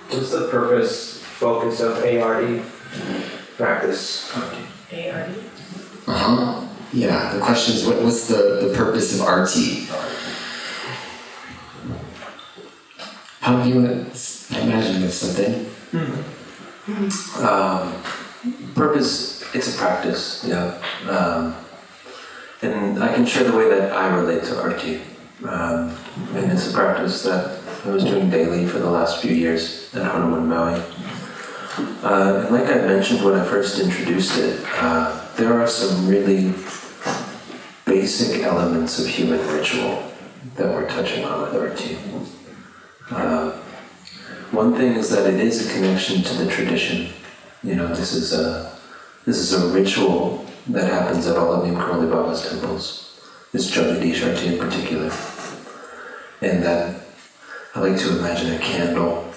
What's the purpose, focus of ARD practice? ARD? Yeah, the question is what's the purpose of RT? How do you want to imagine this something? Purpose, it's a practice, yeah. And I can share the way that I relate to RT. And it's a practice that I was doing daily for the last few years at Hanuman Maui. And like I mentioned when I first introduced it, there are some really basic elements of human ritual that we're touching on with RT. One thing is that it is a connection to the tradition. You know, this is a ritual that happens at all of Neem Karoli Baba's temples, this Jagadish RT in particular. And that I like to imagine a candle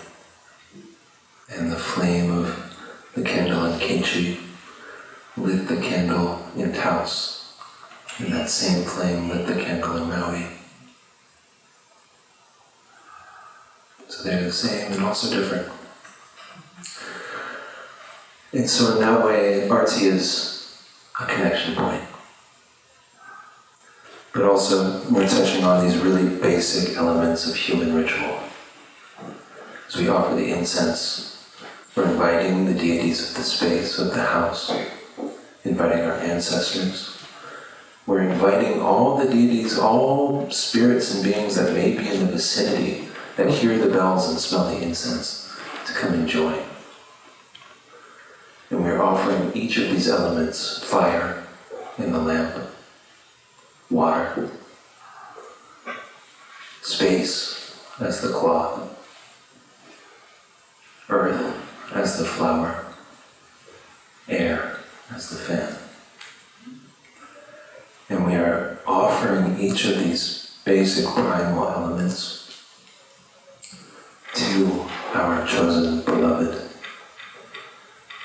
and the flame of the candle in Kechi lit the candle in Taos, and that same flame lit the candle in Maui. So they're the same and also different. And so in that way, RT is a connection point. But also, we're touching on these really basic elements of human ritual. As we offer the incense, we're inviting the deities of the space, of the house, inviting our ancestors. We're inviting all the deities, all spirits and beings that may be in the vicinity, that hear the bells and smell the incense, to come and join. And we're offering each of these elements: fire in the lamp, water, space as the cloth, earth as the flower, air as the fan. And we are offering each of these basic primal elements to our chosen beloved,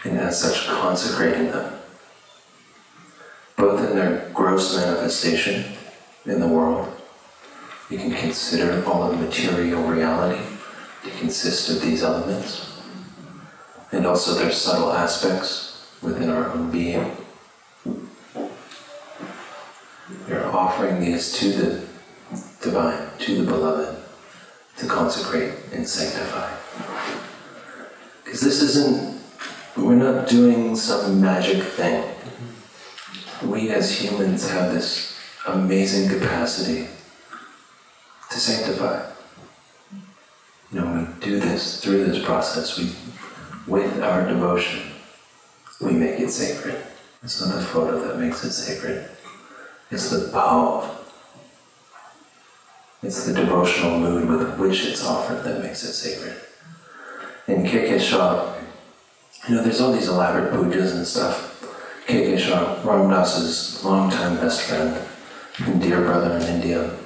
and as such consecrating them, both in their gross manifestation in the world. You can consider all of material reality to consist of these elements, and also their subtle aspects within our own being. You're offering these to the divine, to the beloved, to consecrate and sanctify. Because this isn't, we're not doing some magic thing. We as humans have this amazing capacity to sanctify. You know, we do this through this process. With our devotion, we make it sacred. It's not a photo that makes it sacred. It's the bhav. It's the devotional mood with which it's offered that makes it sacred. In KK Shah, you know, there's all these elaborate pujas and stuff. KK Shah, Ram Dass's longtime best friend and dear brother in India,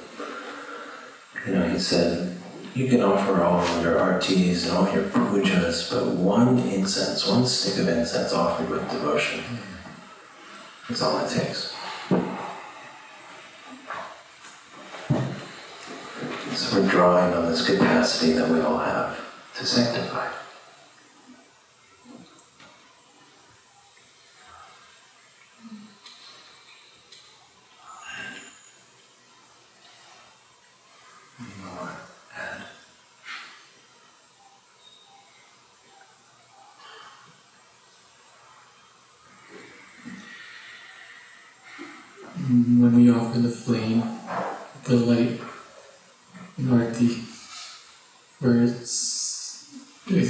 you know, he said, you can offer all your RTs and all your pujas, but one incense, one stick of incense offered with devotion is all it takes. So we're drawing on this capacity that we all have to sanctify. When we offer the flame, the light in Arti, where it's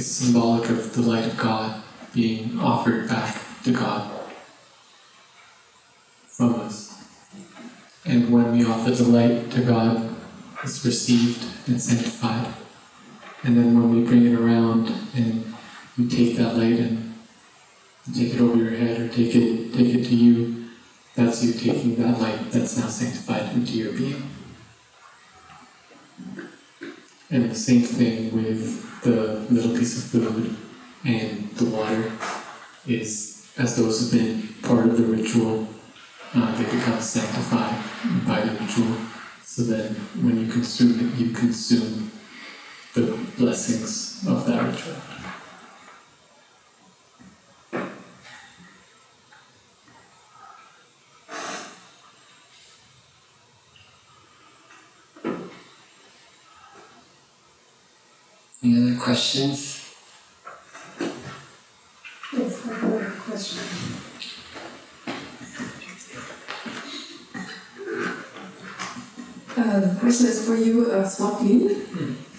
symbolic of the light of God being offered back to God from us. And when we offer the light to God, it's received and sanctified. And then when we bring it around and you take that light and take it over your head or take it to you, that's you taking that light that's now sanctified into your being. And the same thing with the little piece of food and the water is, as those have been part of the ritual, they become sanctified by the ritual. So then when you consume it, you consume the blessings of that ritual. Any other questions? Yes, I have a question. The question is for you, Swapnil,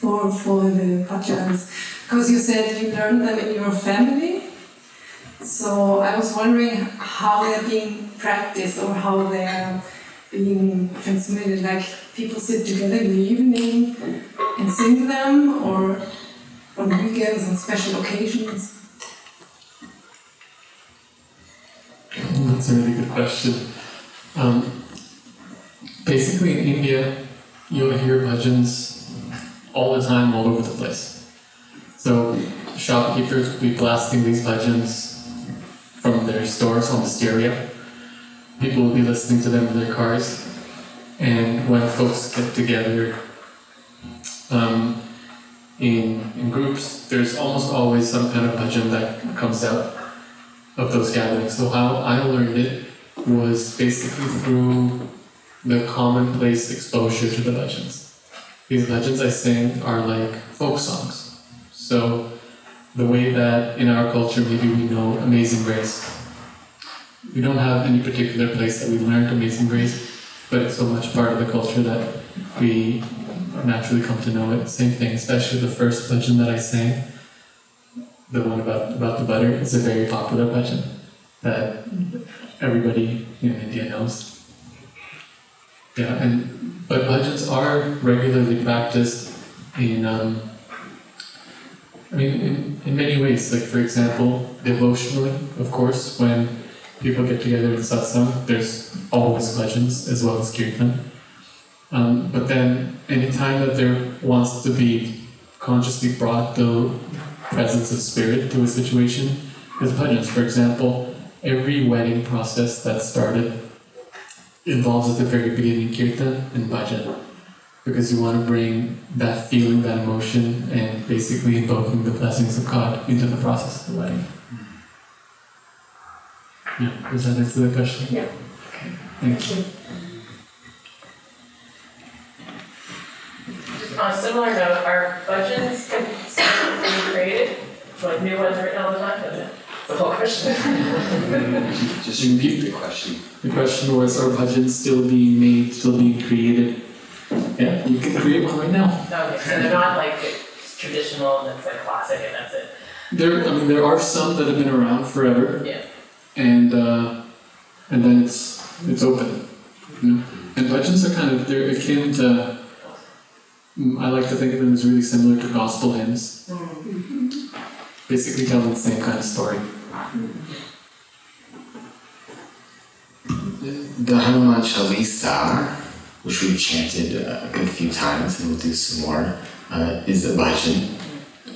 for the bhajans, because you said you learned them in your family. So I was wondering how they're being practiced or how they're being transmitted. Like people sit together in the evening and sing them, or on weekends and special occasions. That's a really good question. Basically in India, you'll hear bhajans all the time, all over the place. So shopkeepers will be blasting these bhajans from their stores on the stereo. People will be listening to them in their cars. And when folks get together in groups, there's almost always some kind of bhajan that comes out of those gatherings. So how I learned it was basically through the commonplace exposure to the bhajans. These bhajans I sing are like folk songs. So the way that in our culture maybe we know Amazing Grace, we don't have any particular place that we learned Amazing Grace, but it's so much part of the culture that we naturally come to know it. Same thing, especially the first bhajan that I sang, the one about the butter, is a very popular bhajan that everybody in India knows. Yeah, but bhajans are regularly practiced in many ways. Like for example, devotionally, of course, when people get together in satsang, there's always bhajans as well as kirtan. But then, anytime that there wants to be consciously brought the presence of spirit to a situation, there's bhajans. For example, every wedding process that started involves at the very beginning kirtan and bhajan, because you want to bring that feeling, that emotion, and basically invoking the blessings of God into the process of the wedding. Yeah, does that answer the question? Yeah. Okay, thank you. On a similar note, are bhajans being created? Like new ones written all the time? Is it? The whole question. Just repeat the question. The question was, are bhajans still being made, still being created? Yeah, you can create one right now. Okay, so they're not like it's traditional and it's like classic and that's it. There are some that have been around forever. Yeah. And then it's open. You know? And bhajans are kind of, they're akin to, I like to think of them as really similar to gospel hymns. Basically telling the same kind of story. The Hanuman Chalisa, which we've chanted a good few times, and we'll do some more, is a bhajan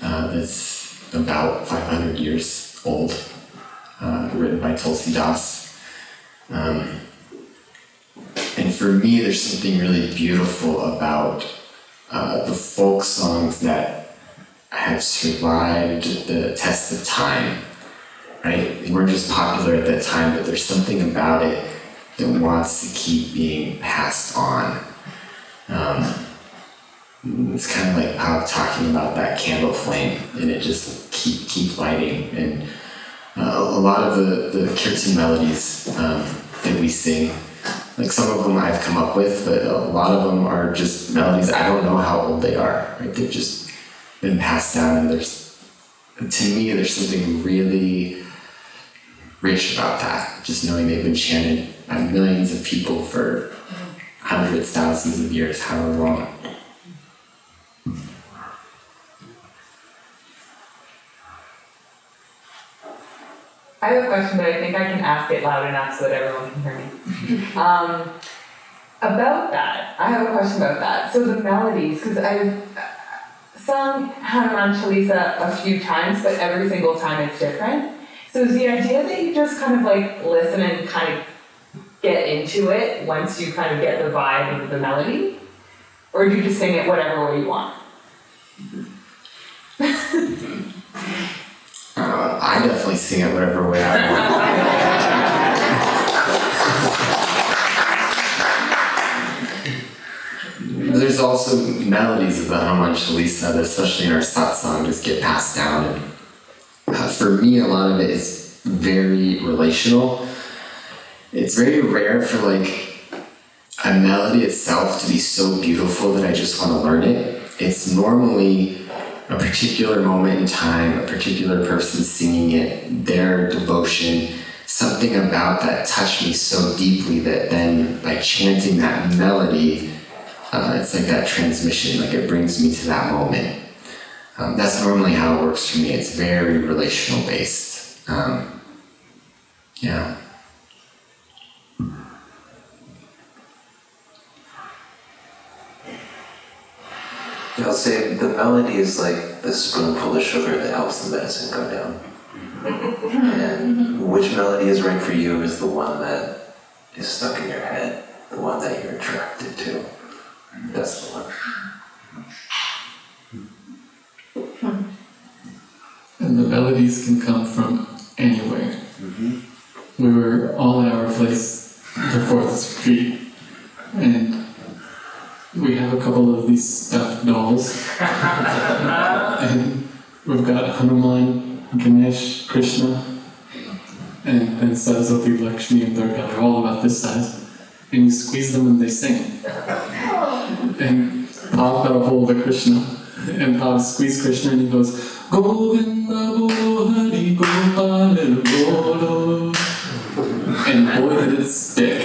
that's about 500 years old, written by Tulsi Das. And for me, there's something really beautiful about the folk songs that have survived the test of time, right? They weren't just popular at that time, but there's something about it that wants to keep being passed on. It's kind of like Pav talking about that candle flame, and it just keep lighting. And a lot of the kirtan melodies that we sing, like some of them I've come up with, but a lot of them are just melodies I don't know how old they are, right? They've just been passed down, and to me, there's something really rich about that. Just knowing they've been chanted by millions of people for hundreds, thousands of years, however long. I have a question, but I think I can ask it loud enough so that everyone can hear me. About that, I have a question about that. So the melodies, because I've sung Hanuman Chalisa a few times, but every single time it's different. So is the idea that you just kind of like listen and kind of get into it once you kind of get the vibe of the melody? Or do you just sing it whatever way you want? I definitely sing it whatever way I want. There's also melodies of the Hanuman Chalisa that, especially in our satsang, just get passed down. And for me, a lot of it is very relational. It's very rare for like a melody itself to be so beautiful that I just want to learn it. It's normally a particular moment in time, a particular person singing it, their devotion, something about that touched me so deeply that then by chanting that melody, it's like that transmission, like it brings me to that moment. That's normally how it works for me. It's very relational based. Yeah. I'll say the melody is like the spoonful of sugar that helps the medicine go down. And which melody is right for you is the one that is stuck in your head, the one that you're attracted to. That's the one. And the melodies can come from anywhere. We were all at our place, the 4th Street, and we have a couple of these stuffed dolls. And we've got Hanuman, Ganesh, Krishna, and then Saraswati, Lakshmi, and Durga. They're all about this size. And you squeeze them and they sing. And Pav got a hold of Krishna, and Pav squeezed Krishna and he goes, Govinda Bo Hari Gopal Golo. And boy did it stick.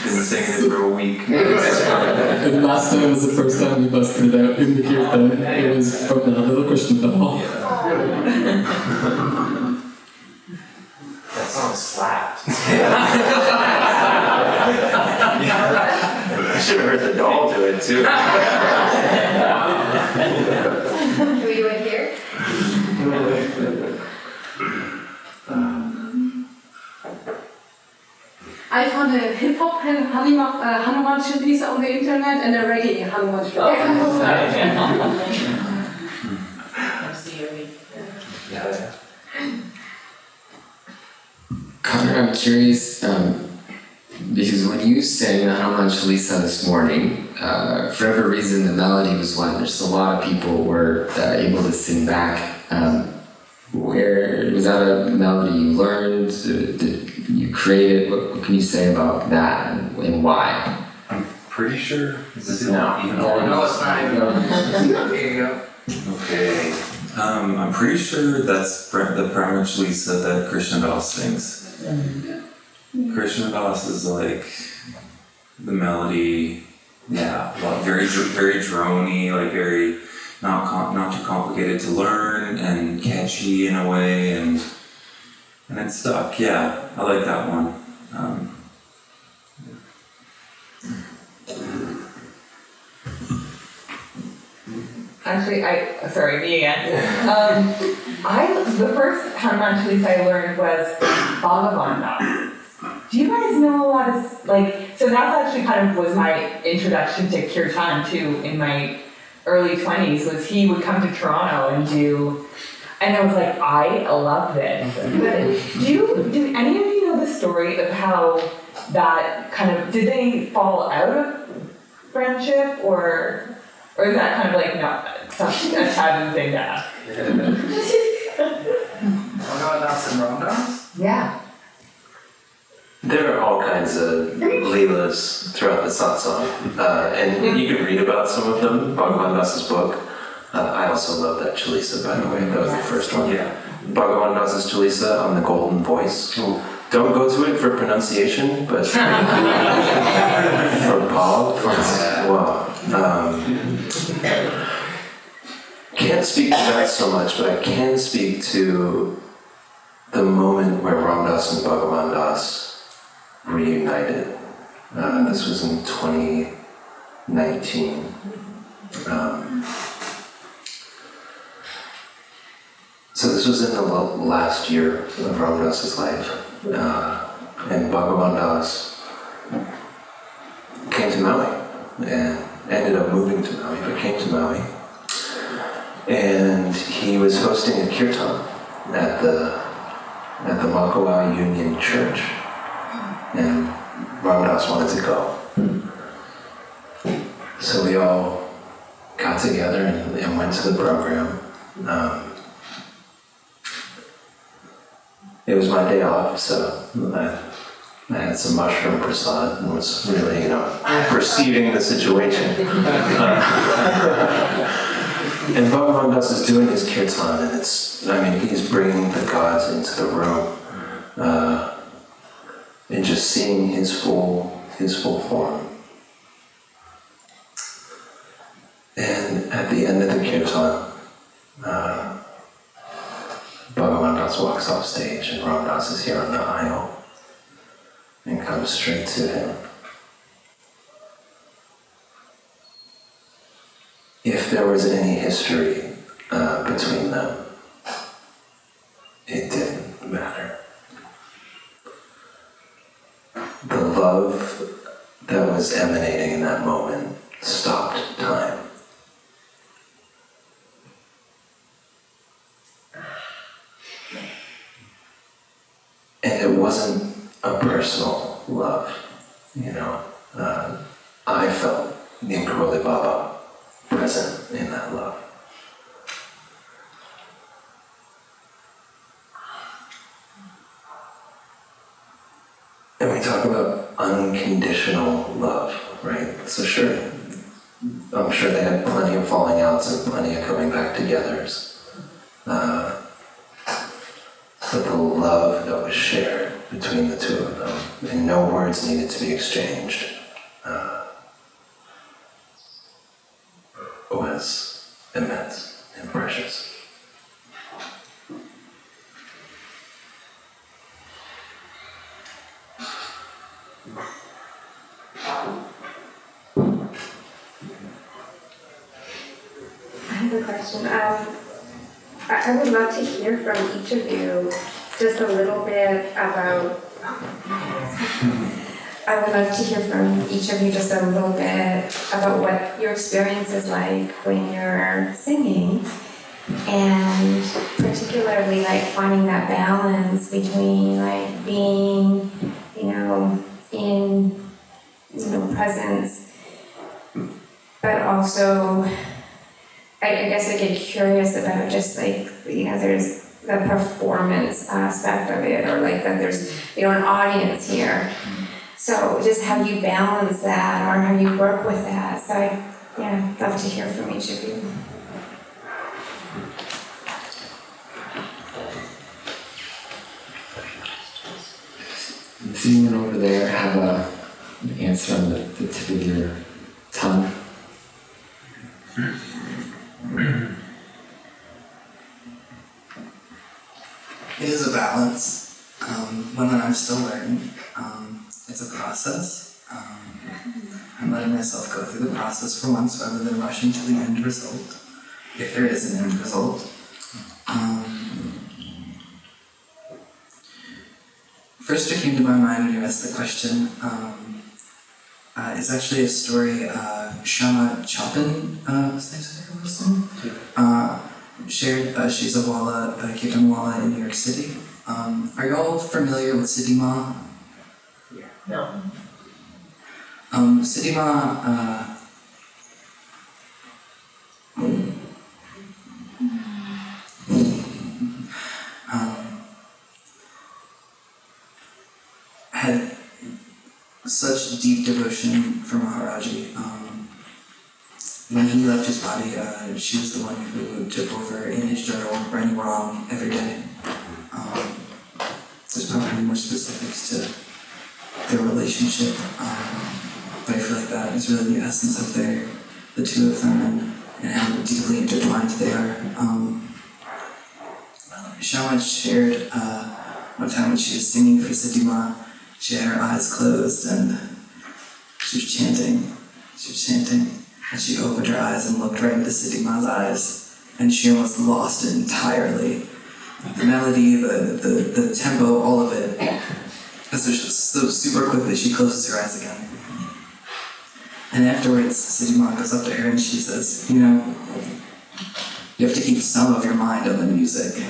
Been singing it for a week. And last time was the first time we busted it out in the kirtan. It was from that little Krishna doll. That song slapped. I should have heard the doll do it too. Can we do it here? I found a hip-hop Hanuman Chalisa on the internet and a reggae Hanuman Chalisa. Connor, I'm curious, because when you sang the Hanuman Chalisa this morning, for whatever reason the melody was one. There's a lot of people were able to sing back. Where was that a melody you learned? Did you create it? What can you say about that and why? I'm pretty sure. Is this No. even No, on? it's not even on. Here you go. Okay. I'm pretty sure that's the Prima Chalisa that Krishna Das sings. Krishna Das is like the melody, yeah, very drony, like very not too complicated to learn and catchy in a way, and it stuck. Yeah, I like that one. Actually, sorry, me again. The first Hanuman Chalisa I learned was Pavan. Do you guys know a lot of, so that's actually kind of was my introduction to kirtan too in my early 20s, was he would come to Toronto and do, and I was like, I love this. But do any of you know the story of how that kind of, did they fall out of friendship or is that kind of like not something a taboo thing to ask? Das and Ram Dass? Yeah. There are all kinds of leelas throughout the satsang, and you can read about some of them. Bhagavan Das's book. I also love that Chalisa, by the way. That was the first one. Yeah. Bhagavan Das's Chalisa on the Golden Voice. Don't go to it for pronunciation, but for Pav, wow. Can't speak to that so much, but I can speak to the moment where Ram Dass and Bhagavan Das reunited. This was in 2019. So this was in the last year of Ram Dass's life, and Bhagavan Das came to Maui and ended up moving to Maui, but came to Maui. And he was hosting a kirtan at the Makawa Union Church, and Ram Dass wanted to go. So we all got together and went to the program. It was my day off, so I had some mushroom prasad and was really, perceiving the situation. And Pavan Dass is doing his kirtan, and he's bringing the gods into the room, and just seeing his full form. And at the end of the kirtan, Bhagavan Das walks off stage, and Ram Dass is here on the aisle and comes straight to him. If there was any history between them, it didn't matter. The love that was emanating in that moment stopped time. And it wasn't a personal love, I felt the Nimkaroli Baba present in that love. And we talk about unconditional love, right? So sure, I'm sure they had plenty of falling outs and plenty of coming back togethers. But the love that was shared between the two of them, and no words needed to be exchanged, was immense and precious. I have a question. I would love to hear from each of you just a little bit about. I would love to hear from each of you just a little bit about what your experience is like when you're singing, and particularly like finding that balance between like being, in presence, but also. I guess I get curious about just like, there's the performance aspect of it, or like that there's, an audience here. So just how you balance that, or how you work with that. So I'd love to hear from each of you. Does anyone over there have an answer on the tip of your tongue? It is a balance, one that I'm still learning. It's a process. I'm letting myself go through the process for once rather than rushing to the end result, if there is an end result. First it came to my mind when you asked the question, is actually a story Shama Chopin, shared. She's a wala, kirtan wala in New York City. Are you all familiar with Siddhima? No. Siddhima had such deep devotion for Maharaji. When he left his body, she was the one who took over in his journal, writing wrong every day. There's probably more specifics to their relationship, but I feel like that is really the essence of the two of them, and how deeply intertwined they are. Shama shared one time when she was singing for Siddhima, she had her eyes closed and she was chanting, and she opened her eyes and looked right into Siddhima's eyes, and she almost lost it entirely. The melody, the tempo, all of it. So super quickly she closes her eyes again. And afterwards, Siddhima goes up to her and she says, you have to keep some of your mind on the music.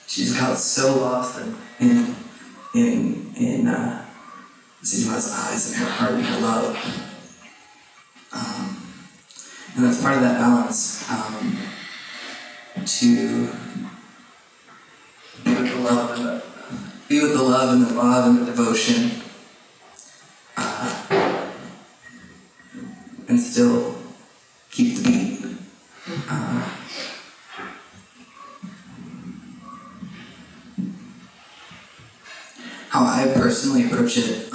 She just got so lost in Sitima's eyes and her heart and her love. And that's part of that balance, to be with the love and the love and the devotion, and still keep the beat. How I personally approach it,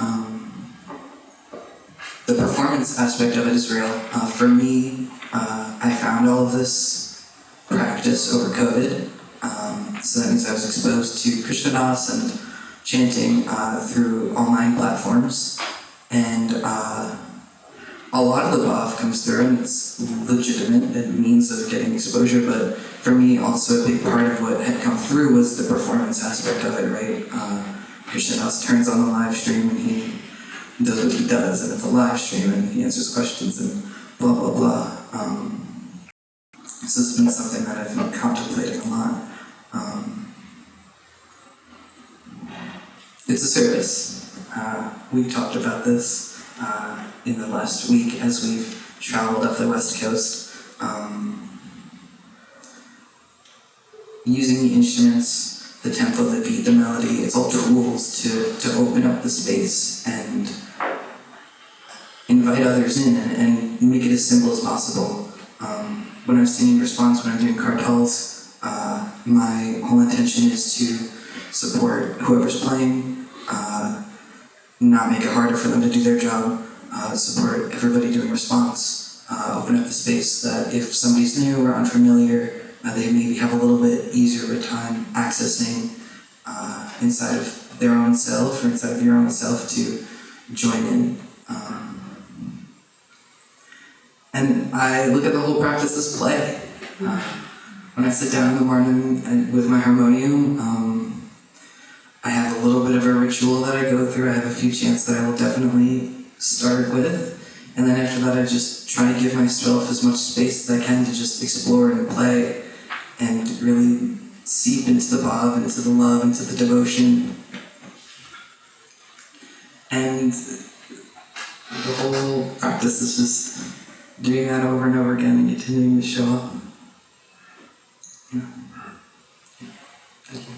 the performance aspect of it is real. For me, I found all of this practice over COVID. So that means I was exposed to Krishna Das and chanting through online platforms. And a lot of the bhav comes through, and it's legitimate, it means of getting exposure, but for me also a big part of what had come through was the performance aspect of it, right? Krishna Das turns on the live stream and he does what he does, and it's a live stream and he answers questions and blah blah blah. So it's been something that I've been contemplating a lot. It's a service. We talked about this in the last week as we've traveled up the West Coast. Using the instruments, the tempo, the beat, the melody, it's all tools to open up the space and invite others in and make it as simple as possible. When I'm singing response, when I'm doing cartels, my whole intention is to support whoever's playing, not make it harder for them to do their job, support everybody doing response, open up the space that if somebody's new or unfamiliar, they maybe have a little bit easier of a time accessing inside of their own self or inside of your own self to join in. And I look at the whole practice as play. When I sit down in the morning with my harmonium, I have a little bit of a ritual that I go through. I have a few chants that I will definitely start with. And then after that, I just try to give myself as much space as I can to just explore and play and really seep into the bhav, into the love, into the devotion. And the whole practice is just doing that over and over again and continuing to show up. Yeah. Thank you.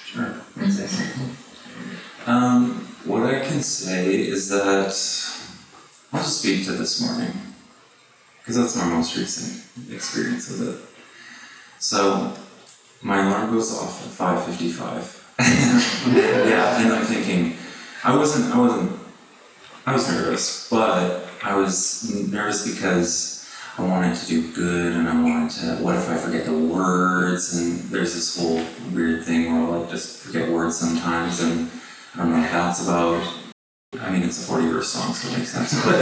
Sure. What I can say is that I'll just speak to this morning, because that's my most recent experience with it. So, my alarm goes off at 5:55. Yeah, and I'm thinking, I was nervous, but I was nervous because I wanted to do good and I wanted to, what if I forget the words? And there's this whole weird thing where I'll just forget words sometimes, and I don't know what that's about. I mean, it's a 40-verse song, so it makes sense. But,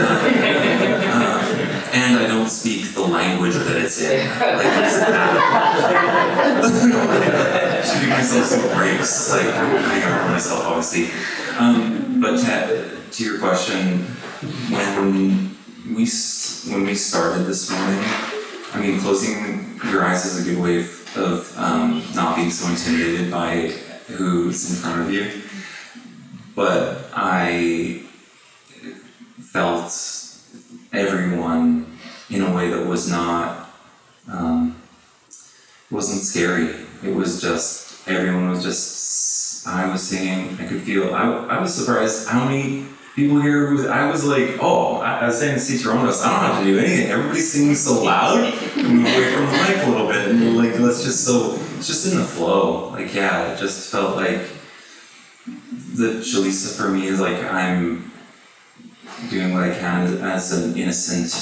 and I don't speak the language that it's in. I give myself some breaks, hang out with myself, obviously. But to your question, when we started this morning, I mean, closing your eyes is a good way of not being so intimidated by who's in front of you. But I felt everyone in a way that was not, wasn't scary. It was just, everyone was just, I was singing, I could feel, I was surprised how many people here, I was like, I was saying to Sitaram Dass, I don't have to do anything. Everybody's singing so loud, move away from the mic a little bit, and it's just in the flow. It just felt like, the Shalisa for me is I'm doing what I can as an innocent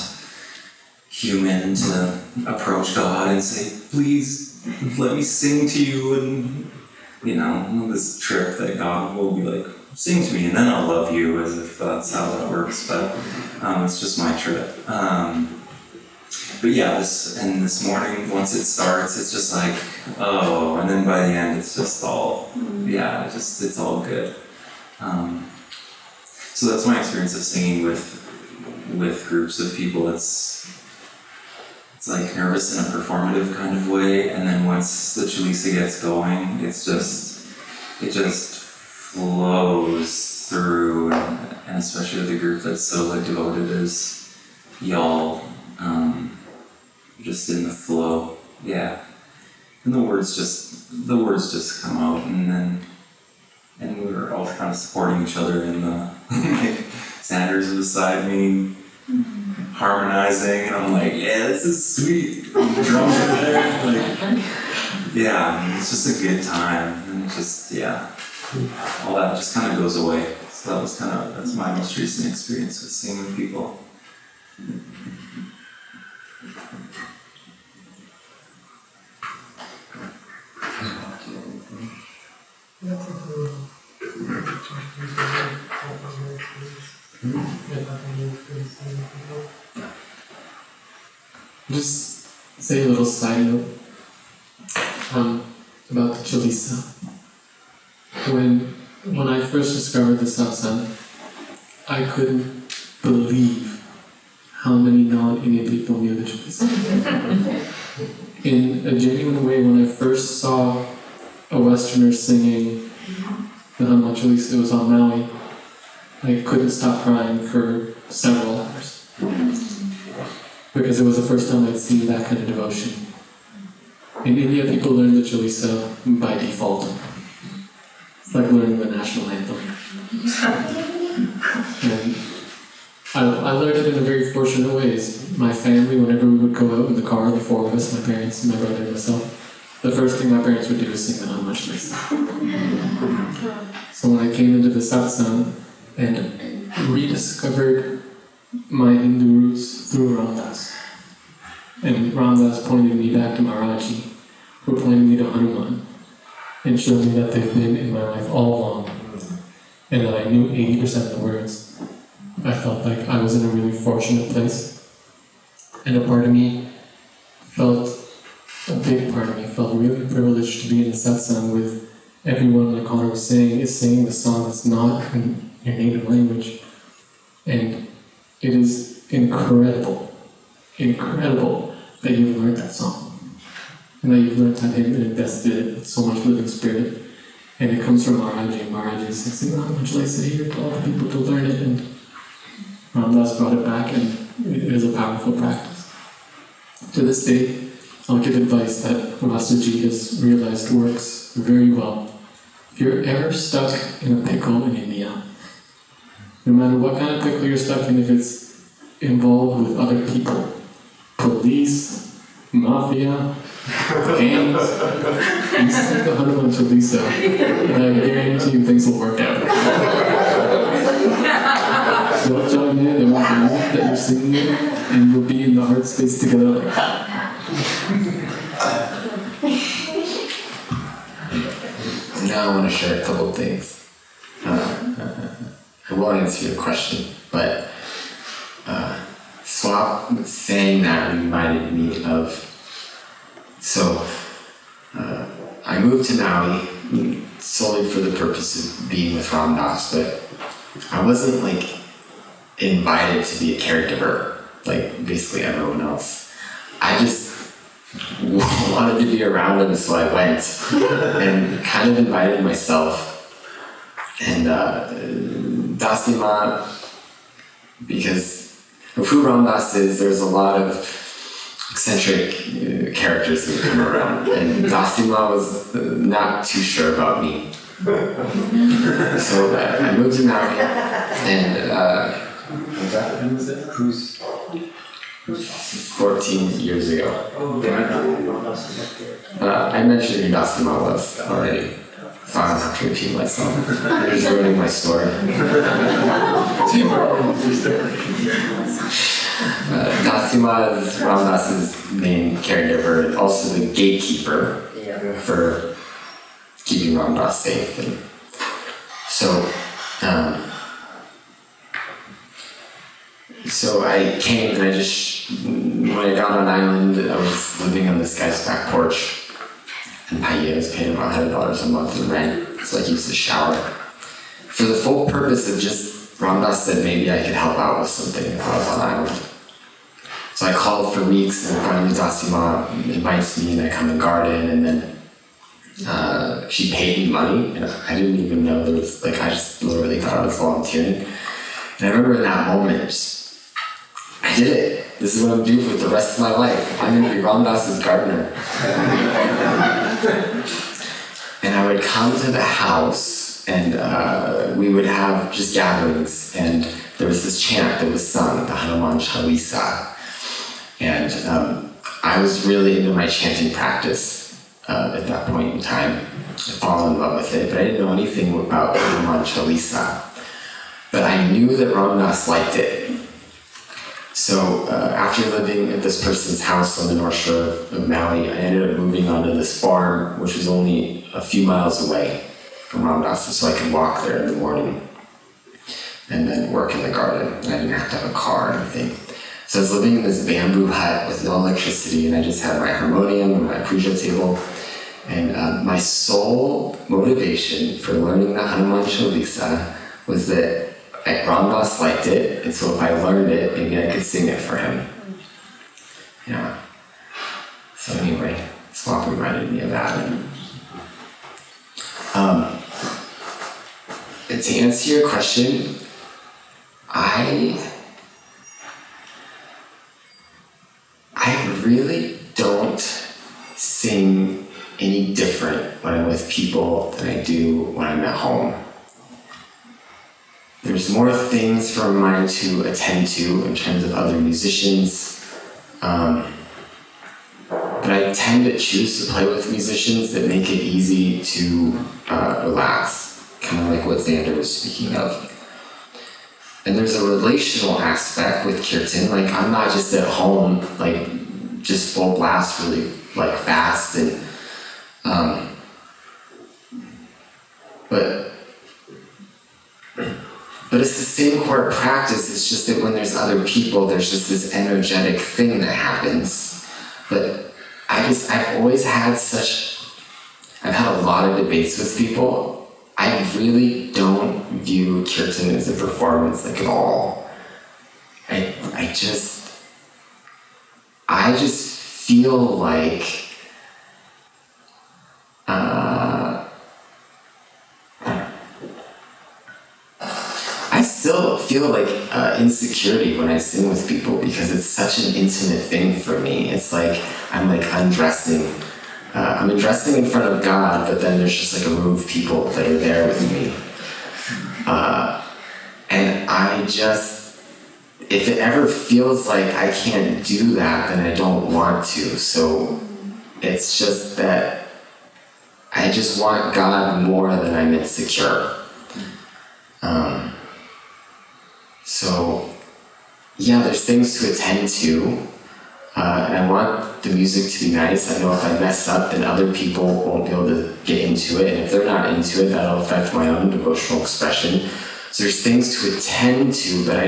human to approach God and say, please let me sing to you, and this trip that God will be like, sing to me and then I'll love you, as if that's how that works, but it's just my trip. But yeah, this morning, once it starts, it's just and then by the end, it's just all, it's all good. So that's my experience of singing with groups of people. it's like nervous in a performative kind of way, and then once the Chalisa gets going, it just flows through, and especially with a group that's so like devoted as y'all, just in the flow, yeah. And the words just come out, and we were all kind of supporting each other in the like, Sanders was beside me, harmonizing, and I'm like, yeah, this is sweet. Drums are there, like, yeah, it's just a good time, and it just, yeah, all that just kind of goes away. So that's my most recent experience with singing with people. Just say a little side note about the Chalisa. When I first discovered the satsang, I couldn't believe how many non-Indian people knew the Chalisa. In a genuine way, when I first saw a Westerner singing the Hanuman Chalisa, it was on Maui, I couldn't stop crying for several hours. Because it was the first time I'd seen that kind of devotion. In India, people learn the Chalisa by default. It's like learning the national anthem. And I learned it in a very fortunate ways. My family, whenever we would go out in the car, the four of us, my parents, my brother, and myself, the first thing my parents would do is sing the Hanuman Chalisa. So when I came into the satsang and rediscovered my Hindu roots through Sitaram Dass, and Ram Dass pointed me back to Maharaji, who pointed me to Hanuman, and showed me that they've been in my life all along, and that I knew 80% of the words. I felt like I was in a really fortunate place, and a big part of me felt really privileged to be in the satsang with everyone, like Connor was saying, is singing the song that's not in your native language. And it is incredible that you've learned that song. And that you've learned that hymn and invested it with so much living spirit. And it comes from Maharaji, and Maharaji is sing the Hanuman Chalisa here to all the people to learn it, and Ram Dass brought it back, and it is a powerful practice. To this day, I'll give advice that Vastuji has realized works very well. If you're ever stuck in a pickle in India, no matter what kind of pickle you're stuck in, if it's involved with other people, police, mafia, gangs, you sing the Hanuman Chalisa, and I guarantee you things will work out. They'll join in, they won't believe that you're singing it, and you'll be in the heart space together like that. Now I want to share a couple of things. I won't answer your question, but Swap saying that reminded me of. So I moved to Maui solely for the purpose of being with Ram Dass, but I wasn't like invited to be a caregiver like basically everyone else. I just wanted to be around him, so I went and kind of invited myself. And Dasima, because of who Ram Dass is, there's a lot of eccentric characters that come around, and Dasima was not too sure about me. So I moved to Maui, and When was it? Who's 14 years ago. I mentioned who Dasima was already, so I don't have to repeat myself. You're just ruining my story. Dasima is Ram Dass's main caregiver, and also the gatekeeper for keeping Ram Dass safe. And so I came, and when I got on island, I was living on this guy's back porch, and I was paying about $100 a month in rent, so I used the shower. For the full purpose of just, Ram Dass said maybe I could help out with something if I was on island. So I called for weeks, and finally Dasima invites me, and I come and garden, and then she paid me money, and I didn't even know there was, like, I just literally thought I was volunteering. And I remember in that moment, I did it. This is what I'm doing for the rest of my life. I'm gonna be Ram Dass's gardener. And I would come to the house, and we would have just gatherings, and there was this chant that was sung, the Hanuman Chalisa. And I was really into my chanting practice at that point in time. I fell in love with it, but I didn't know anything about Hanuman Chalisa. But I knew that Ram Dass liked it. So after living at this person's house on the North Shore of Maui, I ended up moving onto this farm, which was only a few miles away from Ram Dass, so I could walk there in the morning and then work in the garden. I didn't have to have a car or anything. So I was living in this bamboo hut with no electricity, and I just had my harmonium and my puja table. And my sole motivation for learning the Hanuman Chalisa was that Ram Dass liked it, and so if I learned it, maybe I could sing it for him. Yeah. So anyway, Swap reminded me of that. And to answer your question, I really don't sing any different when I'm with people than I do when I'm at home. There's more things for my mind to attend to in terms of other musicians, but I tend to choose to play with musicians that make it easy to relax, kind of like what Zander was speaking of. And there's a relational aspect with kirtan. Like, I'm not just at home, like, just full blast really, like, fast, and but it's the same core practice. It's just that when there's other people, there's just this energetic thing that happens. But I've always had I've had a lot of debates with people. I really don't view kirtan as a performance, like, at all. I just feel like I still feel like insecurity when I sing with people, because it's such an intimate thing for me. It's like I'm like undressing. I'm undressing in front of God, but then there's just like a room of people that are there with me. And if it ever feels like I can't do that, then I don't want to. So it's just that I just want God more than I'm insecure. So yeah, there's things to attend to, and I want the music to be nice. I know if I mess up, then other people won't be able to get into it, and if they're not into it, that'll affect my own devotional expression. So there's things to attend to, but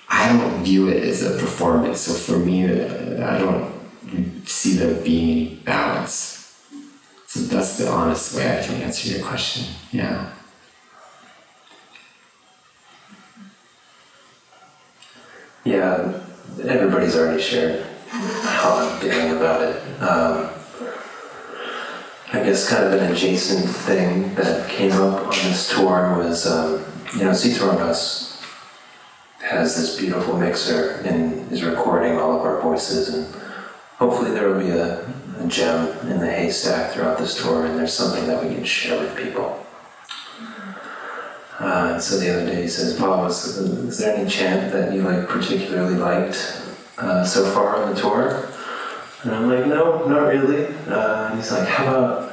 I don't view it as a performance. So for me, I don't see there being any balance. So that's the honest way I can answer your question. Yeah. Yeah, everybody's already shared how I'm feeling about it. I guess kind of an adjacent thing that came up on this tour was, Sitaram Dass has this beautiful mixer and is recording all of our voices, and hopefully there will be a gem in the haystack throughout this tour, and there's something that we can share with people. So the other day he says, Pavan, is there any chant that you particularly liked so far on the tour? And I'm like, no, not really. He's like, how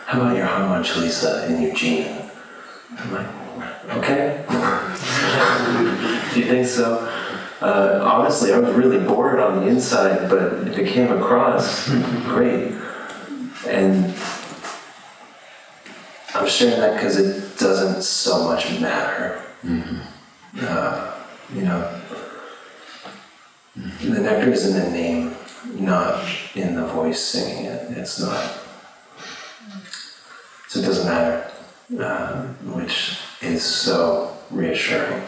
about your Hanuman Chalisa in Eugene? I'm like, okay. Do you think so? Honestly, I was really bored on the inside, but if it came across, great. And I'm sharing that because it doesn't so much matter. Mm-hmm. The nectar is in the name, not in the voice singing it. It's not. So it doesn't matter, which is so reassuring,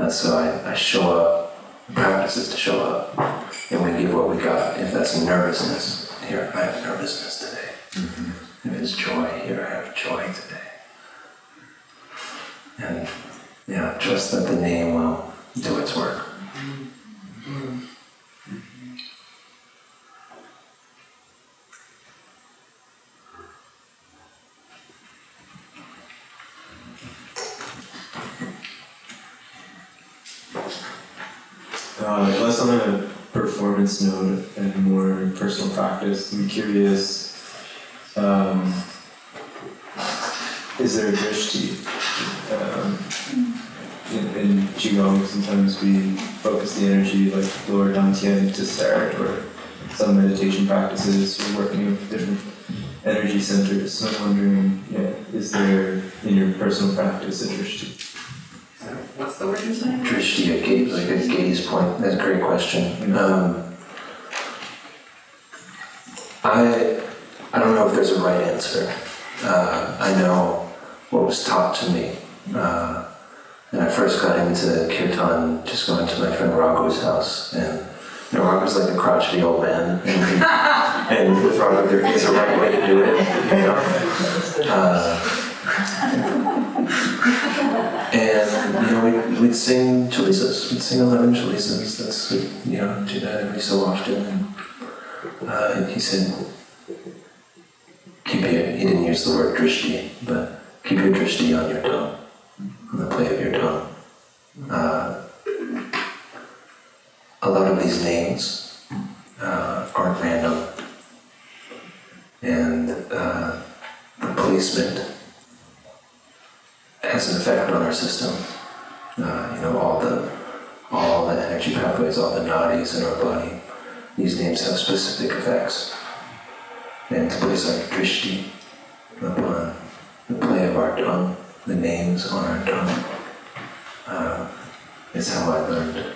So I show up practices to show up, and we give what we got. If that's nervousness, here I have nervousness today. If it's joy, here I have joy today. And yeah, trust that the name will do its work. Less on a performance note and more personal practice. I'm curious, is there a drishti? In Qigong, sometimes we focus the energy like lower dantian to start, or some meditation practices, we're working with different energy centers. So I'm wondering, is there in your personal practice a drishti? What's the word you're saying? Drishti, a gaze, like a gaze point. That's a great question. I don't know if there's a right answer. I know what was taught to me. And I first got into kirtan just going to my friend Raghu's house. And Raghu's like a crotchety old man. And with Raghu, there is a right way to do it. And we'd sing chalisas. We'd sing 11 chalisas. That's do that every so often. And he said, he didn't use the word drishti, but keep your drishti on your tongue, on the play of your tongue. A lot of these names aren't random, and the placement has an effect on our system. All the energy pathways, all the nadis in our body, these names have specific effects. And to place our drishti upon the play of our tongue, the names on our tongue, is how I learned